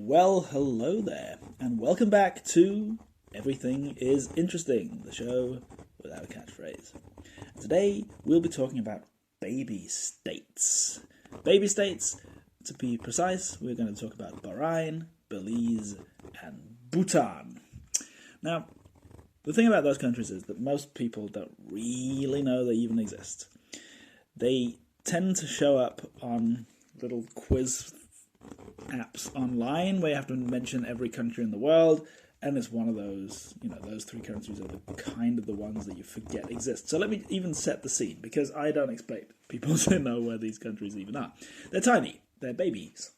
Well, hello there, and welcome back to Everything is Interesting, the show without a catchphrase. Today, we'll be talking about baby states. Baby states, to be precise, we're going to talk about Bahrain, Belize, and Bhutan. Now, the thing about those countries is that most people don't really know they even exist. They tend to show up on little quiz apps online where you have to mention every country in the world, and it's one of those, those three countries are the kind of the ones that you forget exist. So let me even set the scene, because I don't expect people to know where these countries even are. They're tiny, they're babies,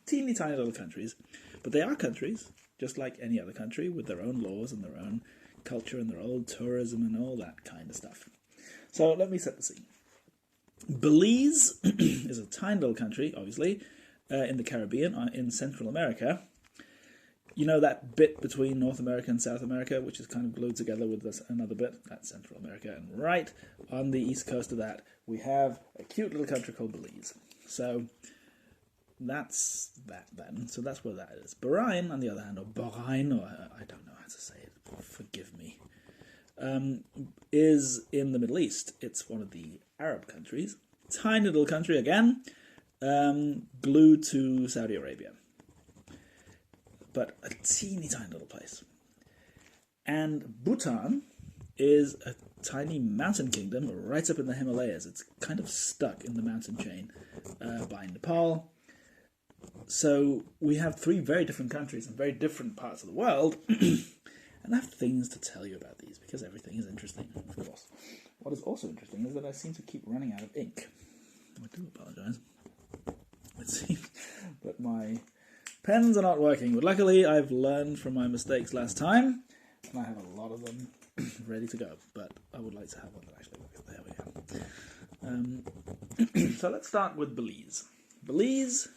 teeny tiny little countries, but they are countries, just like any other country, with their own laws and their own culture and their own tourism and all that kind of stuff. So let me set the scene. Belize is a tiny little country, obviously, in the Caribbean, in Central America. You know that bit between North America and South America, which is kind of glued together with this another bit? That's Central America. And right on the east coast of that, we have a cute little country called Belize. So that's that then. So that's where that is. Bahrain, on the other hand, or Bahrain, or I don't know how to say it, forgive me, is in the Middle East. It's one of the Arab countries. Tiny little country again. Glued to Saudi Arabia, but a teeny tiny little place. And Bhutan is a tiny mountain kingdom right up in the Himalayas. It's kind of stuck in the mountain chain by Nepal. So we have three very different countries in very different parts of the world, and I have things to tell you about these because everything is interesting, of course. What is also interesting is that I seem to keep running out of ink. I do apologize. It seems that my pens are not working, but luckily I've learned from my mistakes last time, and I have a lot of them ready to go, but I would like to have one that actually works. There we go. So let's start with Belize. Belize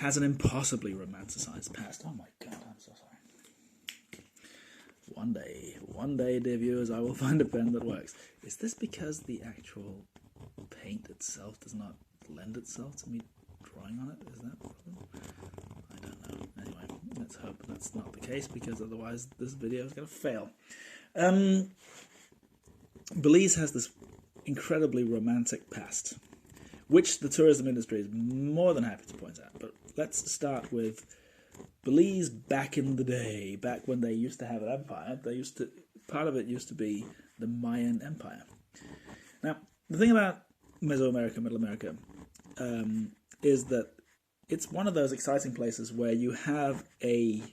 has an impossibly romanticized past. Oh my god, I'm so sorry. One day, dear viewers, I will find a pen that works. Is this because the actual paint itself does not lend itself to me drawing on it? Is that a problem? I don't know. Anyway, let's hope that's not the case, because otherwise this video is going to fail. Belize has this incredibly romantic past, which the tourism industry is more than happy to point out. But let's start with Belize back in the day, back when they used to have an empire. Part of it used to be the Mayan Empire. Now, the thing about Mesoamerica, Middle America, is that it's one of those exciting places where you have a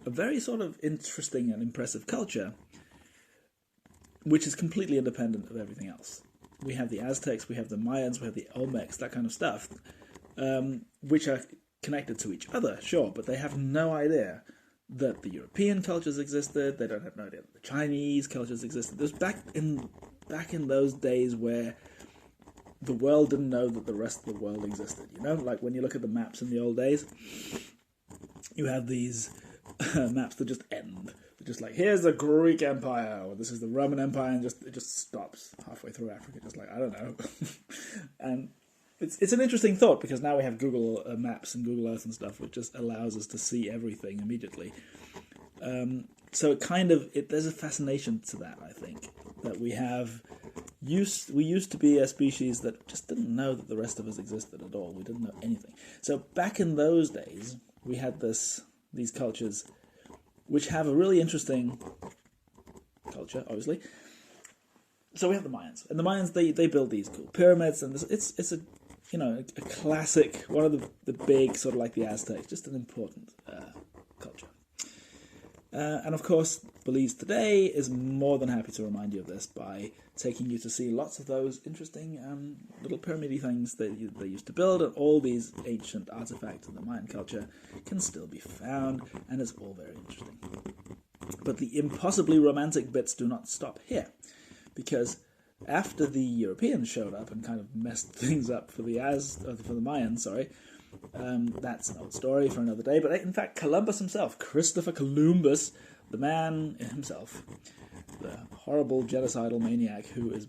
very sort of interesting and impressive culture, which is completely independent of everything else. We have the Aztecs, we have the Mayans, we have the Olmecs, that kind of stuff, which are connected to each other, sure, but they have no idea that the European cultures existed. They don't have no idea that the Chinese cultures existed. There's back in those days where the world didn't know that the rest of the world existed. Like when you look at the maps in the old days, you have these maps that just end. They're just like, here's the Greek Empire, or this is the Roman Empire, and it just stops halfway through Africa, just like, I don't know. And it's an interesting thought, because now we have Google Maps and Google Earth and stuff, which just allows us to see everything immediately. So there's a fascination to that, I think, that we used to be a species that just didn't know that the rest of us existed at all. We didn't know anything. So back in those days, we had these cultures, which have a really interesting culture, obviously. So we have the Mayans, and the Mayans they build these cool pyramids, and it's a classic, one of the big, sort of like the Aztecs, just an important culture. And of course, Belize today is more than happy to remind you of this by taking you to see lots of those interesting little pyramid-y things that they used to build, and all these ancient artifacts of the Mayan culture can still be found, and it's all very interesting. But the impossibly romantic bits do not stop here, because after the Europeans showed up and kind of messed things up for the Mayans, that's an old story for another day. But in fact, Columbus himself, Christopher Columbus, the man himself, the horrible genocidal maniac who is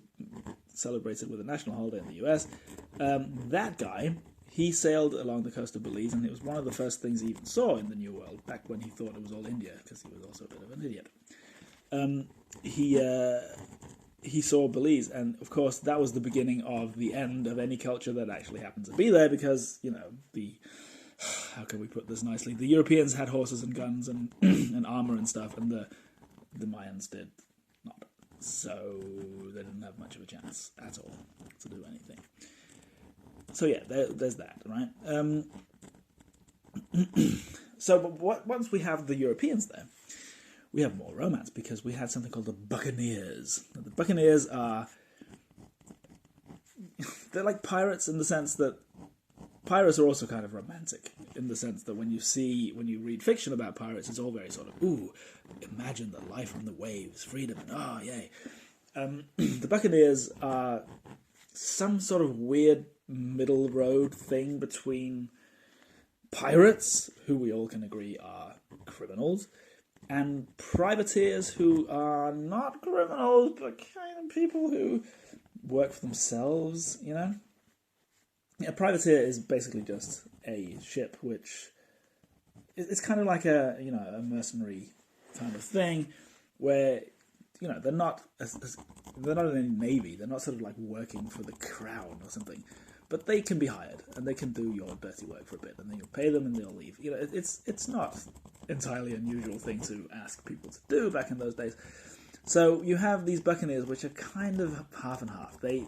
celebrated with a national holiday in the US, that guy, he sailed along the coast of Belize, and it was one of the first things he even saw in the New World, back when he thought it was all India, because he was also a bit of an idiot. He saw Belize, and of course that was the beginning of the end of any culture that actually happened to be there, because, you know, how can we put this nicely? The Europeans had horses and guns and and armor and stuff, and the Mayans did not. So they didn't have much of a chance at all to do anything. So yeah, there's that, right? So once we have the Europeans there, we have more romance, because we had something called the Buccaneers. Now, the Buccaneers they're like pirates in the sense that pirates are also kind of romantic, in the sense that when you read fiction about pirates, it's all very sort of, ooh, imagine the life on the waves, freedom, and oh, yay. The Buccaneers are some sort of weird middle road thing between pirates, who we all can agree are criminals, and privateers, who are not criminals, but kind of people who work for themselves, you know? A privateer is basically just a ship, which it's kind of like a mercenary kind of thing, where, you know, they're not in any navy, they're not sort of like working for the crown or something, but they can be hired, and they can do your dirty work for a bit, and then you'll pay them and they'll leave. You know, it's not entirely unusual thing to ask people to do back in those days. So you have these buccaneers, which are kind of half and half. They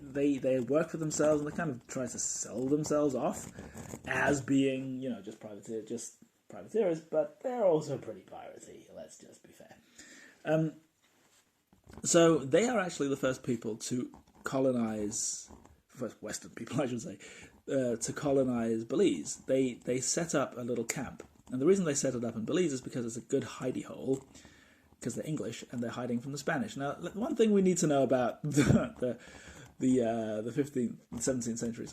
work for themselves, and they kind of try to sell themselves off as being, you know, just privateers, but they're also pretty piratey, let's just be fair. So they are actually the first people to colonize, first Western people, I should say, to colonize Belize. They set up a little camp, and the reason they set it up in Belize is because it's a good hidey hole, because they're English and they're hiding from the Spanish. Now, one thing we need to know about the 15th, 17th century,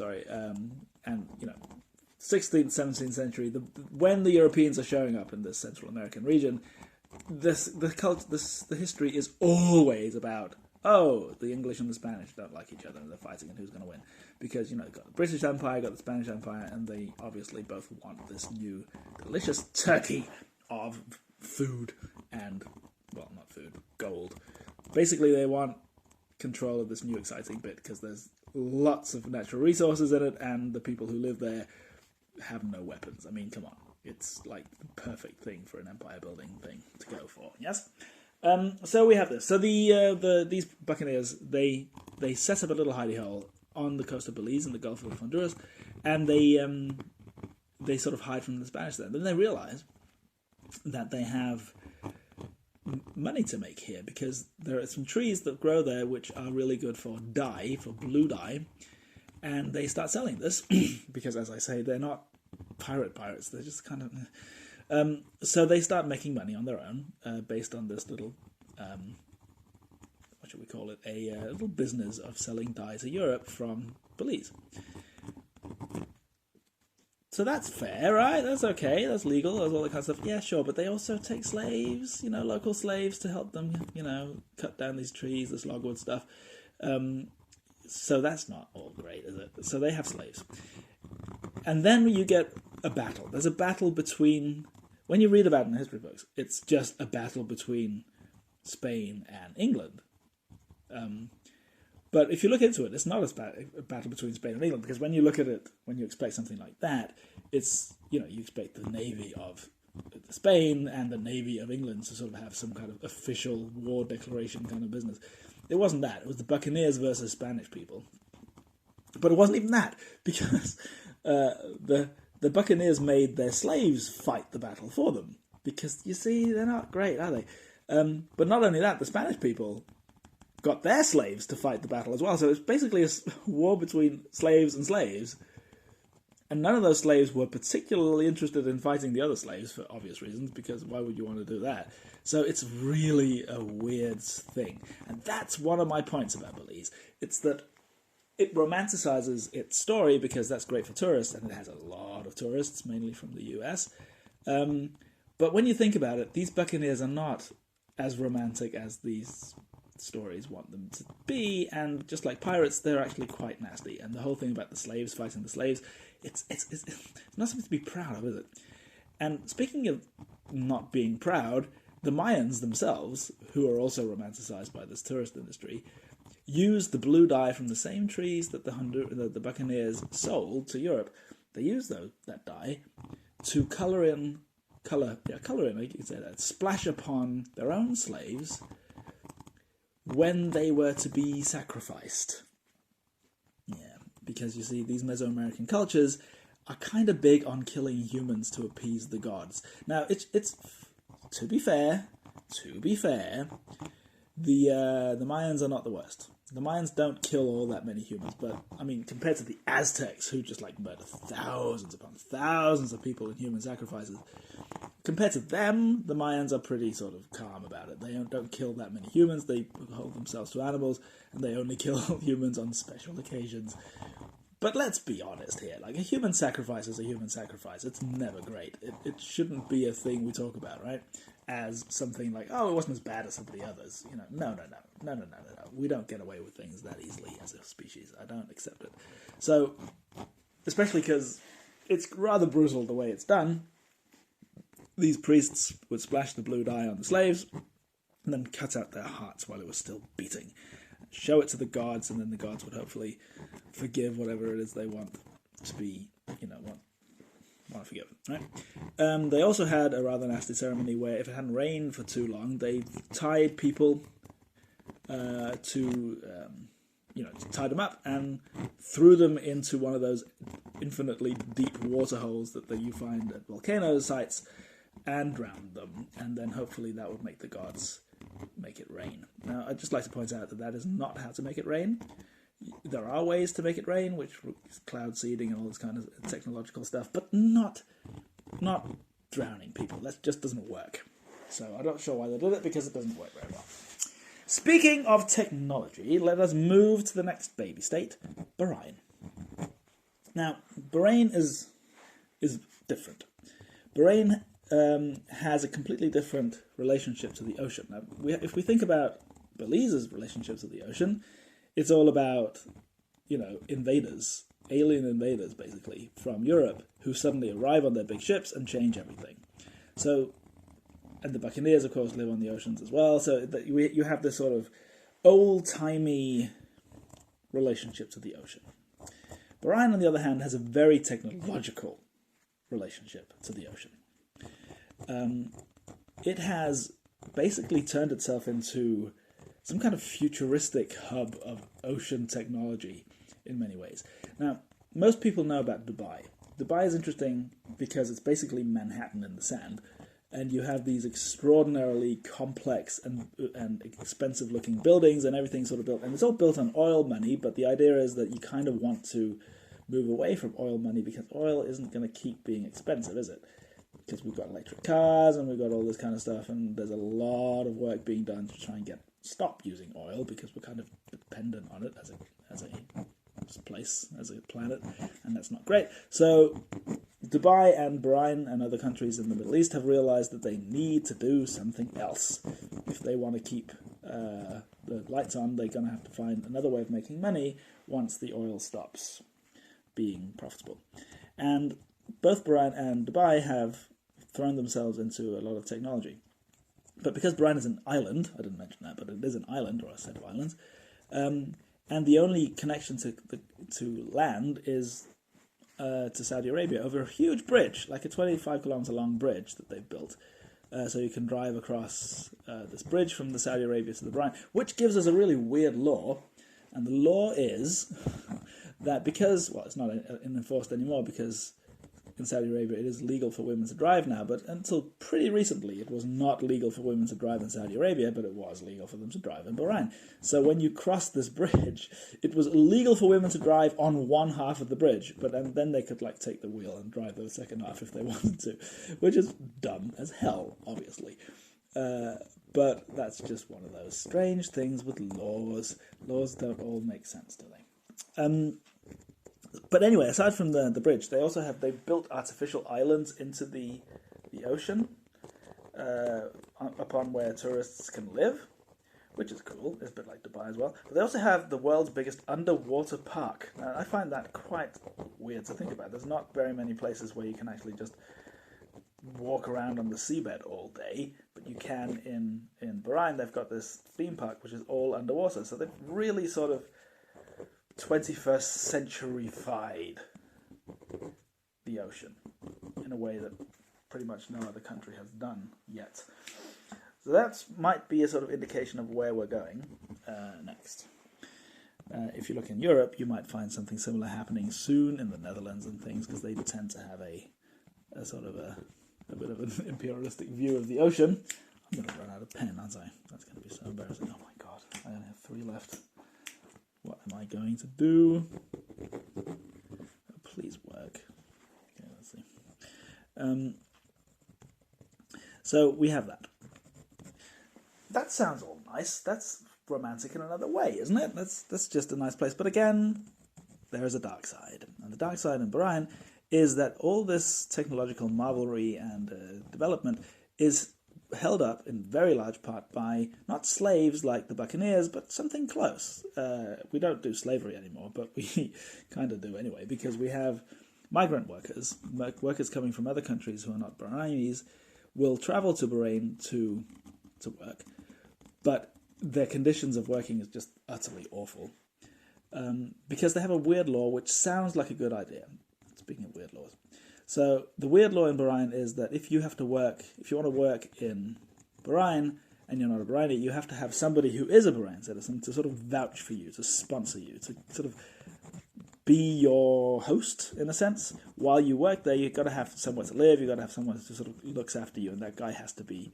and, you know, 16th, 17th century, when the Europeans are showing up in this Central American region, the history is always about, oh, the English and the Spanish don't like each other and they're fighting, and who's going to win? Because, you know, you've got the British Empire, you've got the Spanish Empire, and they obviously both want this new delicious turkey of food and, well, not food, gold. Basically, they want control of this new exciting bit, because there's lots of natural resources in it, and the people who live there have no weapons. I mean, come on. It's like the perfect thing for an empire building thing to go for. Yes. So we have this. So these buccaneers, they set up a little hidey hole on the coast of Belize in the Gulf of Honduras, and they sort of hide from the Spanish there. Then they realize that they have money to make here, because there are some trees that grow there which are really good for dye, for blue dye, and they start selling this because, as I say, they're not pirates, they're just kind of so they start making money on their own, based on this little what should we call it, a little business of selling dye to Europe from Belize. So that's fair, right? That's okay, that's legal, that's all that kind of stuff. Yeah, sure, but they also take slaves, you know, local slaves, to help them, you know, cut down these trees, this logwood stuff. So that's not all great, is it? So they have slaves. And then you get a battle. There's a battle between, when you read about it in the history books, it's just a battle between Spain and England. But if you look into it, it's not a battle between Spain and England, because when you look at it, when you expect something like that, it's, you know, you expect the navy of Spain and the navy of England to sort of have some kind of official war declaration kind of business. It wasn't that. It was the Buccaneers versus Spanish people. But it wasn't even that, because the Buccaneers made their slaves fight the battle for them, because, you see, they're not great, are they? But not only that, the Spanish people got their slaves to fight the battle as well. So it's basically a war between slaves and slaves, and none of those slaves were particularly interested in fighting the other slaves for obvious reasons, because why would you want to do that? So it's really a weird thing, and that's one of my points about Belize. It's that it romanticizes its story, because that's great for tourists, and it has a lot of tourists, mainly from the US. But when you think about it, these buccaneers are not as romantic as these stories want them to be, and just like pirates, they're actually quite nasty. And the whole thing about the slaves fighting the slaves, it's not something to be proud of, is it? And speaking of not being proud, the Mayans themselves, who are also romanticized by this tourist industry, used the blue dye from the same trees that the buccaneers sold to Europe. They used that dye to colour in, you can say that, splash upon their own slaves when they were to be sacrificed. Yeah, because you see, these Mesoamerican cultures are kind of big on killing humans to appease the gods. Now, it's to be fair, the Mayans are not the worst. The Mayans don't kill all that many humans, but, I mean, compared to the Aztecs, who just, like, murder thousands upon thousands of people in human sacrifices, compared to them, the Mayans are pretty sort of calm about it. They don't kill that many humans, they hold themselves to animals, and they only kill humans on special occasions. But let's be honest here, like, a human sacrifice is a human sacrifice. It's never great. It shouldn't be a thing we talk about, right? As something like, oh, it wasn't as bad as some of the others. You know, no. We don't get away with things that easily as a species. I don't accept it. So, especially because it's rather brutal the way it's done, these priests would splash the blue dye on the slaves and then cut out their hearts while it was still beating. Show it to the gods, and then the gods would hopefully forgive whatever it is they want to be, want to forgive, right? They also had a rather nasty ceremony where if it hadn't rained for too long, they tied people tied them up and threw them into one of those infinitely deep water holes that you find at volcano sites and drowned them, and then hopefully that would make the gods make it rain. Now, I'd just like to point out that is not how to make it rain. There are ways to make it rain, which is cloud seeding and all this kind of technological stuff, but not drowning people. That just doesn't work. So I'm not sure why they did it, because it doesn't work very well. Speaking of technology, let us move to the next baby state, Bahrain. Now, Bahrain is different. Bahrain has a completely different relationship to the ocean. Now, if we think about Belize's relationship to the ocean, it's all about, invaders, alien invaders, basically, from Europe, who suddenly arrive on their big ships and change everything. So, and the buccaneers, of course, live on the oceans as well, so you have this sort of old-timey relationship to the ocean. Bahrain, on the other hand, has a very technological relationship to the ocean. It has basically turned itself into some kind of futuristic hub of ocean technology in many ways. Now, most people know about Dubai. Dubai is interesting because it's basically Manhattan in the sand, and you have these extraordinarily complex and expensive-looking buildings and everything sort of built. And it's all built on oil money, but the idea is that you kind of want to move away from oil money because oil isn't going to keep being expensive, is it? Because we've got electric cars and we've got all this kind of stuff, and there's a lot of work being done to try and stop using oil because we're kind of dependent on it as a place, as a planet, and that's not great. So Dubai and Bahrain and other countries in the Middle East have realized that they need to do something else. If they want to keep the lights on, they're going to have to find another way of making money once the oil stops being profitable. And both Bahrain and Dubai have thrown themselves into a lot of technology. But because Bahrain is an island, I didn't mention that, but it is an island, or a set of islands, and the only connection to land is to Saudi Arabia over a huge bridge, like a 25-kilometer long bridge that they've built. So you can drive across this bridge from the Saudi Arabia to the Bahrain, which gives us a really weird law. And the law is that because, well, it's not enforced anymore because in Saudi Arabia it is legal for women to drive now, but until pretty recently it was not legal for women to drive in Saudi Arabia, but it was legal for them to drive in Bahrain. So when you cross this bridge, it was illegal for women to drive on one half of the bridge, but then they could take the wheel and drive the second half if they wanted to, which is dumb as hell, obviously. But that's just one of those strange things with laws. Laws don't all make sense, do they? But anyway, aside from the bridge, they've built artificial islands into the ocean upon where tourists can live, which is cool. It's a bit like Dubai as well. But they also have the world's biggest underwater park. Now, I find that quite weird to think about. There's not very many places where you can actually just walk around on the seabed all day, but you can in Bahrain. They've got this theme park which is all underwater. So they've really sort of 21st century-fied the ocean in a way that pretty much no other country has done yet. So that might be a sort of indication of where we're going next. If you look in Europe, you might find something similar happening soon in the Netherlands and things, because they tend to have a sort of a bit of an imperialistic view of the ocean. I'm going to run out of pen, aren't I? That's going to be so embarrassing. Oh my god, I only have 3 left. What am I going to do? Oh, please work. Okay, let's see. So we have that. That sounds all nice. That's romantic in another way, isn't it? That's just a nice place. But again, there is a dark side. And the dark side in Bahrain is that all this technological marvelry and development is held up in very large part by not slaves like the buccaneers, but something close. We don't do slavery anymore, but we kind of do anyway, because we have migrant workers, workers coming from other countries who are not Bahrainis, will travel to Bahrain to work, but their conditions of working is just utterly awful, because they have a weird law which sounds like a good idea. Speaking of weird laws, so the weird law in Bahrain is that if you want to work in Bahrain and you're not a Bahraini, you have to have somebody who is a Bahrain citizen to sort of vouch for you, to sponsor you, to sort of be your host, in a sense. While you work there, you've got to have somewhere to live, you've got to have someone who sort of looks after you, and that guy has to be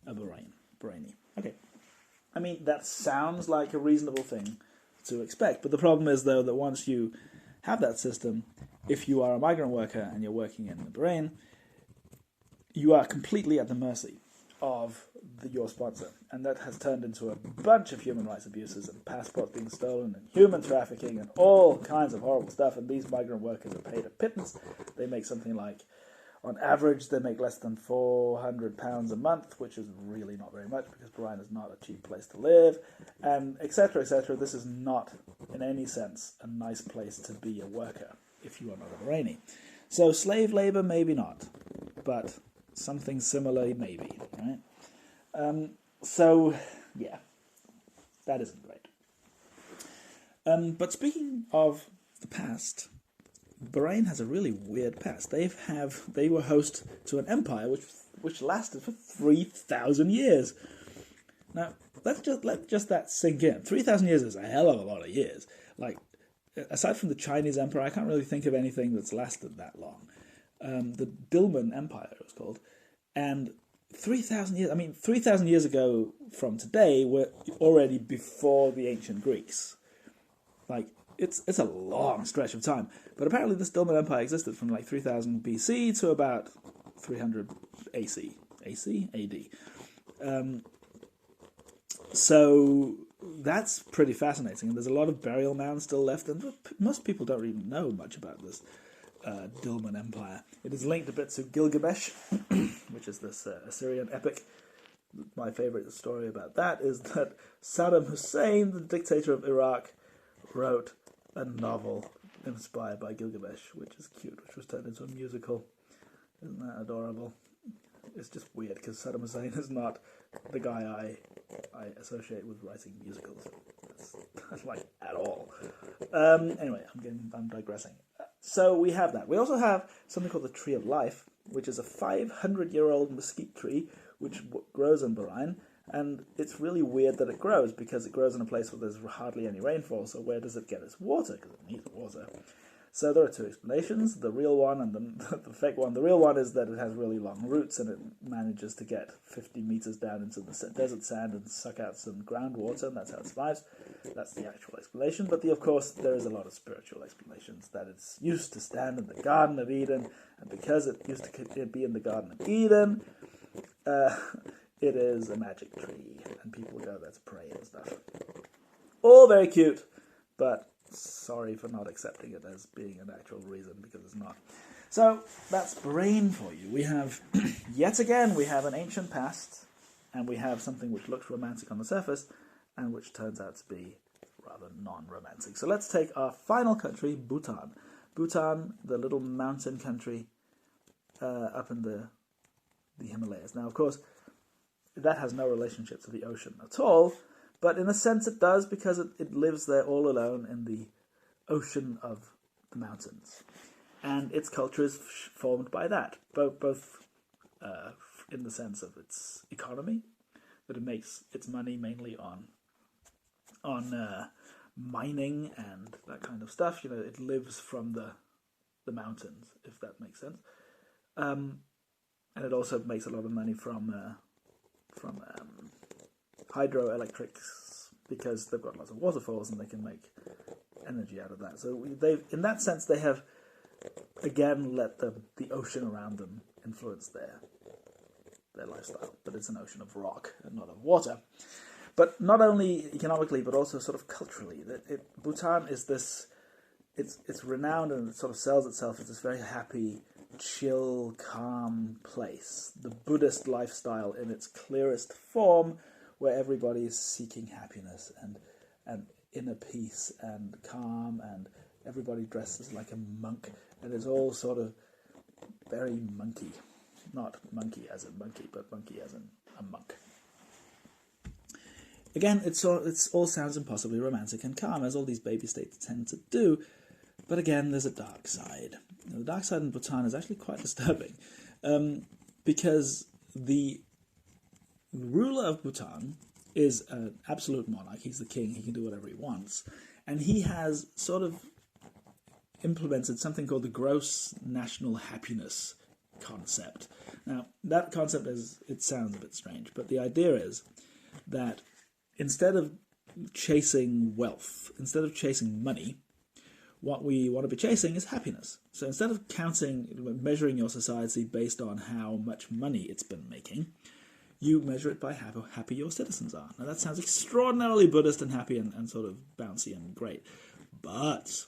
a Bahraini. Okay. I mean, that sounds like a reasonable thing to expect, but the problem is, though, that once you have that system, if you are a migrant worker and you're working in Bahrain, you are completely at the mercy of your sponsor, and that has turned into a bunch of human rights abuses and passports being stolen and human trafficking and all kinds of horrible stuff. And these migrant workers are paid a pittance. They make something like, on average, they make less than £400 a month, which is really not very much, because Bahrain is not a cheap place to live, and etc., etc. This is not, in any sense, a nice place to be a worker if you are not a Bahraini. So slave labor, maybe not, but something similar, maybe, right? So, yeah, that isn't great. But speaking of the past, Bahrain has a really weird past. They were host to an empire which lasted for 3,000 years. Now, let that sink in. 3,000 years is a hell of a lot of years. Like, aside from the Chinese Empire, I can't really think of anything that's lasted that long. The Dilmun Empire, it was called. And 3,000 years, 3,000 years ago from today, we're already before the ancient Greeks. Like, it's a long stretch of time. But apparently this Dilmun Empire existed from like 3000 BC to about 300 AC? AD. So that's pretty fascinating. And there's a lot of burial mounds still left, and most people don't really know much about this Dilmun Empire. It is linked a bit to Gilgamesh, which is this Assyrian epic. My favourite story about that is that Saddam Hussein, the dictator of Iraq, wrote a novel inspired by Gilgamesh, which is cute, which was turned into a musical. Isn't that adorable? It's just weird, because Saddam Hussein is not the guy I associate with writing musicals. That's like, at all. Anyway, I'm digressing. So we have that. We also have something called the Tree of Life, which is a 500-year-old mesquite tree which grows in Bahrain, and it's really weird that it grows, because it grows in a place where there's hardly any rainfall, so where does it get its water? Because it needs water. So there are two explanations, the real one and the fake one. The real one is that it has really long roots, and it manages to get 50 meters down into the desert sand and suck out some groundwater, and that's how it survives. That's the actual explanation. But of course, there is a lot of spiritual explanations, that it's used to stand in the Garden of Eden, and because it used to be in the Garden of Eden, it is a magic tree, and people go there to pray and stuff. All very cute, but sorry for not accepting it as being an actual reason, because it's not. So that's Bahrain for you. We have, yet again, we have an ancient past, and we have something which looks romantic on the surface, and which turns out to be rather non-romantic. So let's take our final country, Bhutan. Bhutan, the little mountain country up in the Himalayas. Now, of course, that has no relationship to the ocean at all, but in a sense it does, because it lives there all alone in the ocean of the mountains. And its culture is formed by that, both in the sense of its economy, that it makes its money mainly on mining and that kind of stuff. It lives from the mountains, if that makes sense. And it also makes a lot of money from hydroelectrics, because they've got lots of waterfalls and they can make energy out of that. So in that sense, they have again let the ocean around them influence their lifestyle. But it's an ocean of rock and not of water. But not only economically, but also sort of culturally. Bhutan is this. It's renowned, and it sort of sells itself as this very happy, chill, calm place. The Buddhist lifestyle in its clearest form, where everybody is seeking happiness and inner peace and calm, and everybody dresses like a monk, and it's all sort of very monkey. Not monkey as in monkey, but monkey as in a monk. Again, it all sounds impossibly romantic and calm, as all these baby states tend to do. But again, there's a dark side. The dark side in Bhutan is actually quite disturbing, because the ruler of Bhutan is an absolute monarch. He's the king. He can do whatever he wants. And he has sort of implemented something called the gross national happiness concept. Now, that concept it sounds a bit strange, but the idea is that instead of chasing wealth, instead of chasing money, what we want to be chasing is happiness. So instead of measuring your society based on how much money it's been making, you measure it by how happy your citizens are. Now that sounds extraordinarily Buddhist and happy and sort of bouncy and great. But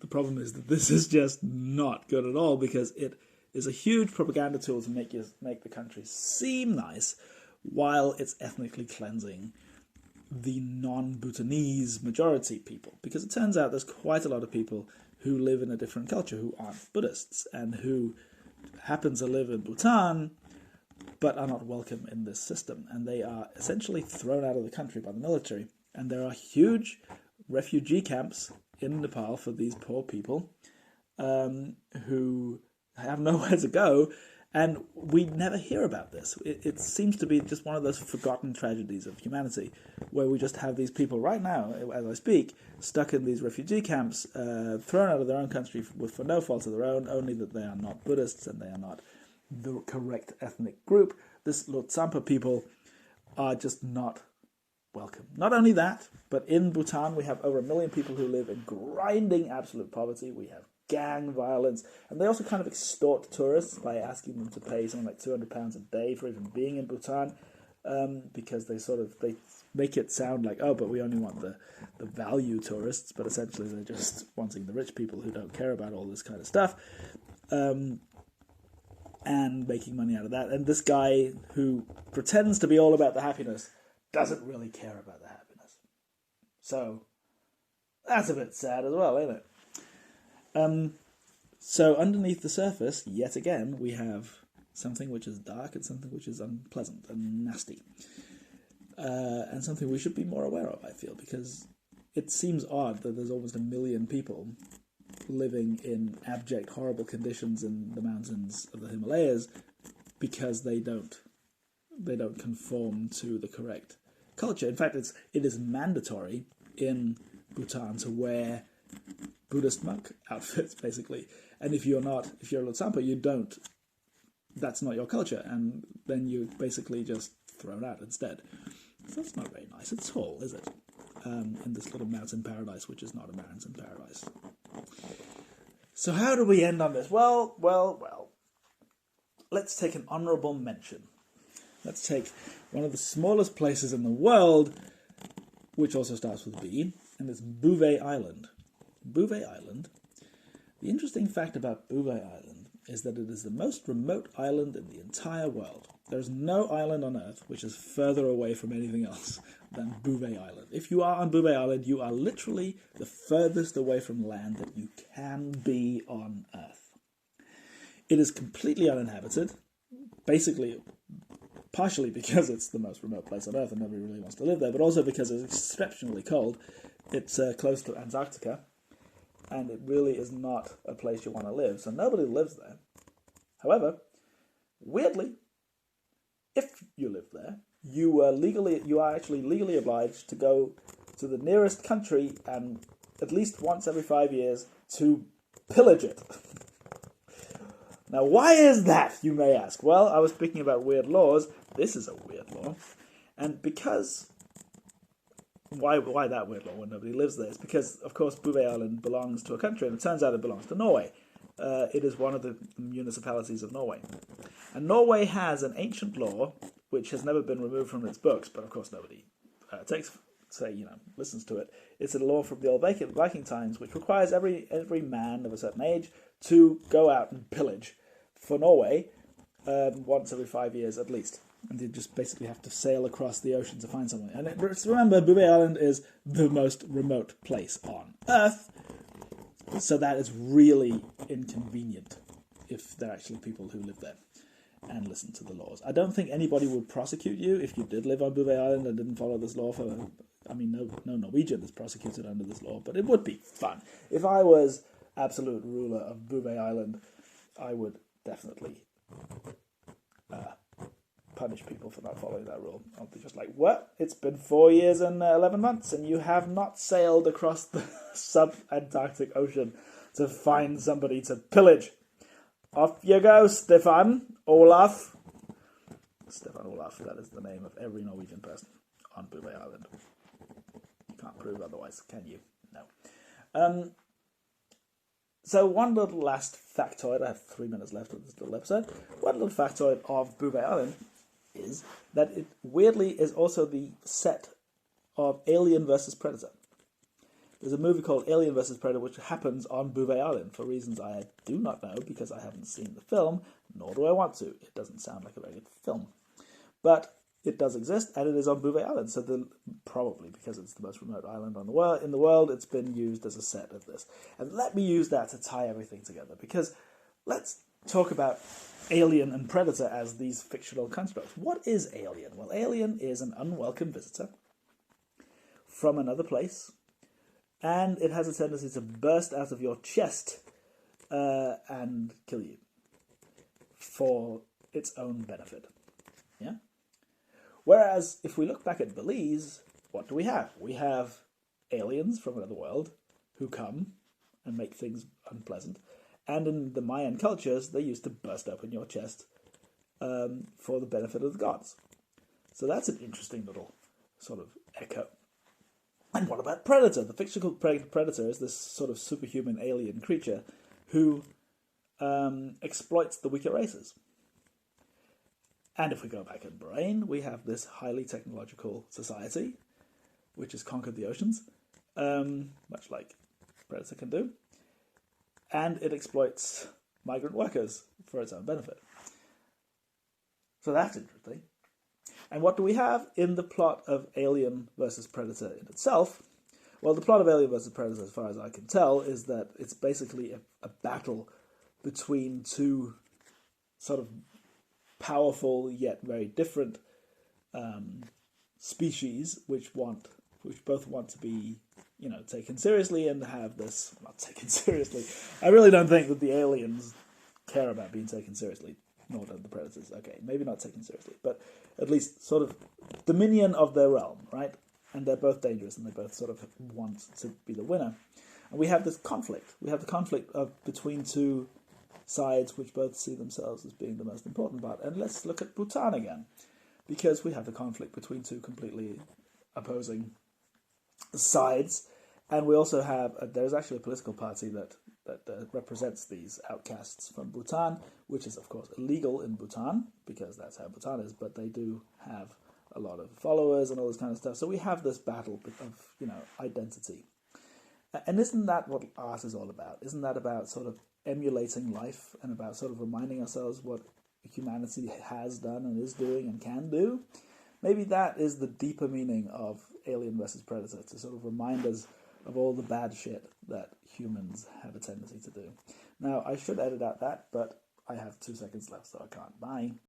the problem is that this is just not good at all, because it is a huge propaganda tool to make the country seem nice, while it's ethnically cleansing the non-Bhutanese majority people. Because it turns out there's quite a lot of people who live in a different culture who aren't Buddhists, and who happen to live in Bhutan but are not welcome in this system. And they are essentially thrown out of the country by the military. And there are huge refugee camps in Nepal for these poor people who have nowhere to go. And we never hear about this. It seems to be just one of those forgotten tragedies of humanity, where we just have these people right now, as I speak, stuck in these refugee camps, thrown out of their own country for no fault of their own, only that they are not Buddhists and they are not the correct ethnic group. This Lotsampa people are just not welcome. Not only that, but in Bhutan we have over 1 million people who live in grinding absolute poverty. We have gang violence, and they also kind of extort tourists by asking them to pay something like £200 a day for even being in Bhutan, because they make it sound like, oh, but we only want the value tourists, but essentially they're just wanting the rich people who don't care about all this kind of stuff, and making money out of that. And this guy who pretends to be all about the happiness doesn't really care about the happiness. So that's a bit sad as well, ain't it? So underneath the surface, yet again, we have something which is dark and something which is unpleasant and nasty. And something we should be more aware of, I feel, because it seems odd that there's almost 1 million people living in abject, horrible conditions in the mountains of the Himalayas because they don't conform to the correct culture. In fact, it is mandatory in Bhutan to wear Buddhist monk outfits, basically. And if you're a Lotsampa, that's not your culture, and then you're basically just thrown out instead. So that's not very nice at all, is it? In this little mountain paradise, which is not a mountain paradise. So how do we end on this? Well. Let's take an honourable mention. Let's take one of the smallest places in the world, which also starts with B, and it's Bouvet Island. Bouvet Island. The interesting fact about Bouvet Island is that it is the most remote island in the entire world. There's no island on Earth which is further away from anything else than Bouvet Island. If you are on Bouvet Island, you are literally the furthest away from land that you can be on Earth. It is completely uninhabited, basically, partially because it's the most remote place on Earth and nobody really wants to live there, but also because it's exceptionally cold. It's close to Antarctica, and it really is not a place you want to live, so nobody lives there. However, weirdly, if you live there, you are actually legally obliged to go to the nearest country and at least once every 5 years to pillage it. Now, why is that, you may ask? Well, I was speaking about weird laws. This is a weird law. And because... Why that weird law when nobody lives there? It's because, of course, Bouvet Island belongs to a country, and it turns out it belongs to Norway. It is one of the municipalities of Norway. And Norway has an ancient law which has never been removed from its books, but of course nobody listens to it. It's a law from the old Viking times which requires every man of a certain age to go out and pillage for Norway once every 5 years at least. And you just basically have to sail across the ocean to find something. And remember, Bouvet Island is the most remote place on Earth, so that is really inconvenient if there are actually people who live there and listen to the laws. I don't think anybody would prosecute you if you did live on Bouvet Island and didn't follow this law. No Norwegian is prosecuted under this law, but it would be fun. If I was absolute ruler of Bouvet Island, I would definitely punish people for not following that rule. I'll be just like, what? It's been 4 years and 11 months and you have not sailed across the sub-Antarctic Ocean to find somebody to pillage. Off you go, Stefan Olaf. Stefan Olaf, that is the name of every Norwegian person on Bouvet Island. You can't prove otherwise, can you? No. So one little last factoid, I have 3 minutes left of this little episode. One little factoid of Bouvet Island is that it weirdly is also the set of Alien vs. Predator. There's a movie called Alien vs. Predator which happens on Bouvet Island for reasons I do not know because I haven't seen the film, nor do I want to. It doesn't sound like a very good film. But it does exist, and it is on Bouvet Island, so probably because it's the most remote island in the world, it's been used as a set of this. And let me use that to tie everything together, because let's talk about Alien and Predator as these fictional constructs. What is Alien? Well, Alien is an unwelcome visitor from another place, and it has a tendency to burst out of your chest and kill you for its own benefit. Yeah? Whereas, if we look back at Belize, what do we have? We have aliens from another world who come and make things unpleasant. And in the Mayan cultures, they used to burst open your chest for the benefit of the gods. So that's an interesting little sort of echo. And what about Predator? The fictional Predator is this sort of superhuman alien creature who exploits the weaker races. And if we go back in Bahrain, we have this highly technological society which has conquered the oceans, much like Predator can do. And it exploits migrant workers for its own benefit. So that's interesting. And what do we have in the plot of Alien versus Predator in itself? Well, the plot of Alien versus Predator, as far as I can tell, is that it's basically a battle between two sort of powerful yet very different species, which both want to be, taken seriously and have this, not taken seriously. I really don't think that the aliens care about being taken seriously, nor do the predators. Okay, maybe not taken seriously, but at least sort of dominion of their realm, right? And they're both dangerous, and they both sort of want to be the winner. And we have this conflict. We have the conflict between two sides which both see themselves as being the most important part. And let's look at Bhutan again, because we have the conflict between two completely opposing sides. And we also have, there's actually a political party that represents these outcasts from Bhutan, which is, of course, illegal in Bhutan, because that's how Bhutan is, but they do have a lot of followers and all this kind of stuff. So we have this battle of, identity. And isn't that what art is all about? Isn't that about sort of emulating life and about sort of reminding ourselves what humanity has done and is doing and can do. Maybe that is the deeper meaning of Alien versus Predator, to sort of remind us of all the bad shit that humans have a tendency to do. Now, I should edit out that, but I have 2 seconds left, so I can't. Bye.